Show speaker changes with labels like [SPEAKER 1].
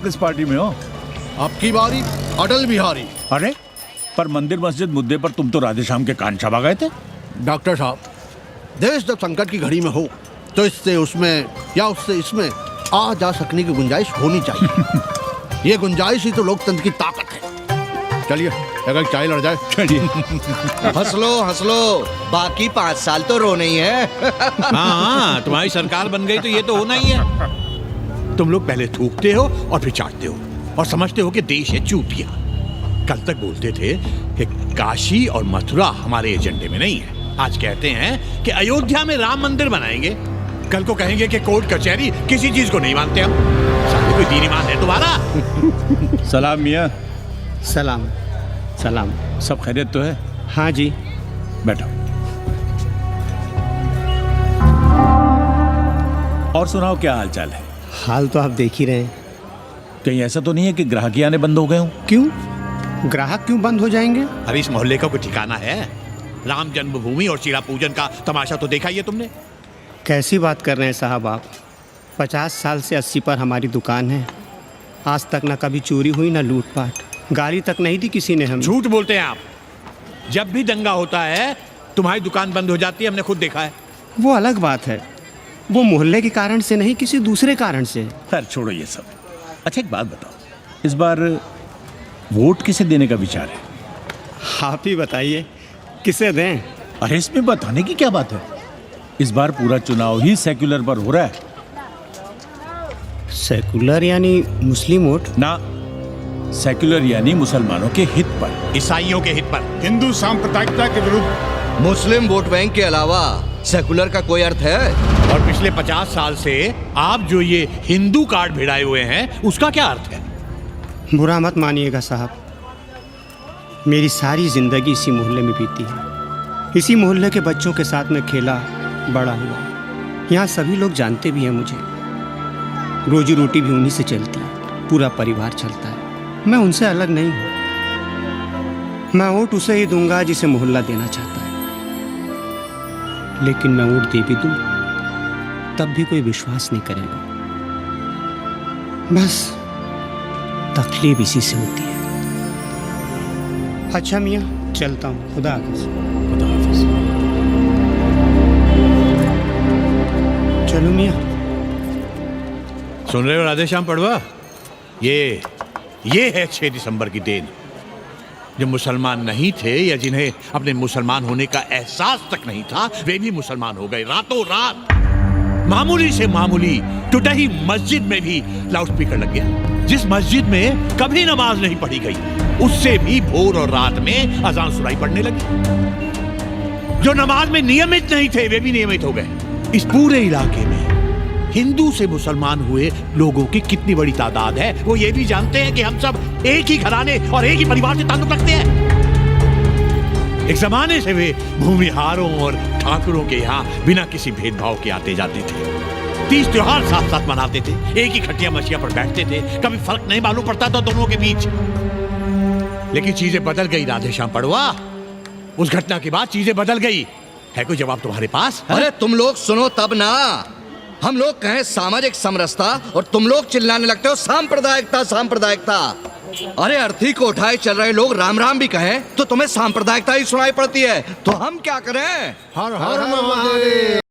[SPEAKER 1] किस पार्टी में हो?
[SPEAKER 2] अब की बारी अटल बिहारी।
[SPEAKER 1] अरे पर मंदिर मस्जिद मुद्दे पर तुम तो राधेश्याम के कान चबा गए थे।
[SPEAKER 2] डॉक्टर साहब, देश जब संकट की घड़ी में हो तो इससे उसमें या उससे इसमें आ जा सकने की गुंजाइश होनी चाहिए। ये गुंजाइश ही तो लोकतंत्र की ताकत है। चलिए अगर चाय लड़ जाए।
[SPEAKER 1] चलिए।
[SPEAKER 3] हंस लो, बाकी 5 साल तो रोना ही है।
[SPEAKER 4] हाँ, तुम्हारी सरकार बन गई तो ये तो होना ही है। तुम लोग पहले थूकते हो और फिर चाटते हो और समझते हो कि देश है चूतिया। कल तक बोलते थे कि काशी और मथुरा हमारे एजेंडे में नहीं है। आज कहते हैं कि अयोध्या में राम मंदिर बनाएंगे। कल को कहेंगे कि कोर्ट कचहरी किसी चीज को नहीं मानते हम। साले कोई दीन ईमान है तुम्हारा?
[SPEAKER 1] सलाम मियाँ।
[SPEAKER 5] सलाम सलाम।
[SPEAKER 1] सब खैरियत तो है?
[SPEAKER 5] हाँ जी।
[SPEAKER 1] बैठो। और सुनाओ, क्या हाल चाल है?
[SPEAKER 5] हाल तो आप देख ही रहे हैं।
[SPEAKER 1] कहीं ऐसा तो नहीं है कि ग्राहक आने बंद हो गए हों?
[SPEAKER 5] क्यों? ग्राहक क्यों बंद हो जाएंगे?
[SPEAKER 4] अरे इस मोहल्ले का कोई ठिकाना है? राम जन्मभूमि और शिला पूजन का तमाशा तो देखा ही है तुमने।
[SPEAKER 5] कैसी बात कर रहे हैं साहब आप? 50 साल से 80 पर हमारी दुकान है। आज तक ना कभी चोरी हुई ना लूटपाट, गाली तक नहीं दी किसी ने हमें।
[SPEAKER 4] झूठ बोलते हैं आप। जब भी दंगा होता है तुम्हारी दुकान बंद हो जाती है, हमने खुद देखा है।
[SPEAKER 5] वो अलग बात है, वो मोहल्ले के कारण से नहीं, किसी दूसरे कारण से।
[SPEAKER 1] खैर छोड़ो ये सब। अच्छा एक बात बताओ, इस बार वोट किसे देने का विचार है?
[SPEAKER 5] आप ही बताइए, किसे दें?
[SPEAKER 1] अरे इसमें बताने की क्या बात है? इस बार पूरा चुनाव ही सेक्युलर पर हो रहा है।
[SPEAKER 5] सेकुलर यानी मुस्लिम वोट?
[SPEAKER 1] ना, सेक्युलर यानी मुसलमानों के हित पर,
[SPEAKER 4] ईसाइयों के हित पर,
[SPEAKER 6] हिंदू सांप्रदायिकता के विरुद्ध।
[SPEAKER 3] मुस्लिम वोट बैंक के अलावा सेकुलर का कोई अर्थ है?
[SPEAKER 4] और पिछले 50 साल से आप जो ये हिंदू कार्ड भिड़ाए हुए हैं उसका क्या अर्थ है?
[SPEAKER 5] बुरा मत मानिएगा साहब, मेरी सारी जिंदगी इसी मोहल्ले में बीती है। इसी मोहल्ले के बच्चों के साथ में खेला बड़ा हुआ। यहाँ सभी लोग जानते भी हैं मुझे। रोजी रोटी भी उन्हीं से चलती है, पूरा परिवार चलता है। मैं उनसे अलग नहीं हूँ। मैं वोट उसे ही दूंगा जिसे मोहल्ला देना चाहता है। लेकिन मैं वोट दे भी दूँ तब भी कोई विश्वास नहीं करेगा। बस तकलीफ इसी से होती है। अच्छा मियाँ, चलता हूँ। खुदा हाफिज।
[SPEAKER 1] खुदा हाफिज।
[SPEAKER 5] चलो मियाँ।
[SPEAKER 4] सुन रहे हो राधेश्याम पड़वा? ये है 6 दिसंबर की देन। जो मुसलमान नहीं थे या जिन्हें अपने मुसलमान होने का एहसास तक नहीं था, वे भी मुसलमान हो गए रातों रात। मामूली से मामूली टूटी मस्जिद में भी लाउडस्पीकर लग गया। जिस मस्जिद में कभी नमाज नहीं पढ़ी गई, उससे भी भोर और रात में अजान सुनाई पड़ने लगी। जो नमाज में नियमित नहीं थे, वे भी नियमित हो गए। इस पूरे इलाके में हिंदू से मुसलमान हुए लोगों की कितनी बड़ी तादाद है, वो ये भी जानते हैं कि हम सब एक ही घराने और एक ही परिवार से ताल्लुक रखते हैं। एक जमाने से वे भूमिहारों और ठाकुरों के यहाँ बिना किसी भेदभाव के आते जाते थे। 30 त्योहार साथ साथ मनाते थे, एक ही खटिया मछिया पर बैठते थे। कभी फर्क नहीं मालूम पड़ता था दोनों के बीच। लेकिन चीजें बदल गई राधेश्याम पड़वा। उस घटना के बाद चीजें बदल गई। है कोई जवाब तुम्हारे पास?
[SPEAKER 3] अरे तुम लोग सुनो तब ना। हम लोग कहें सामाजिक समरसता और तुम लोग चिल्लाने लगते हो सांप्रदायिकता सांप्रदायिकता। अरे अर्थी को उठाए चल रहे लोग राम राम भी कहें तो तुम्हें सांप्रदायिकता ही सुनाई पड़ती है। तो हम क्या करें?
[SPEAKER 2] हर हर महादेव।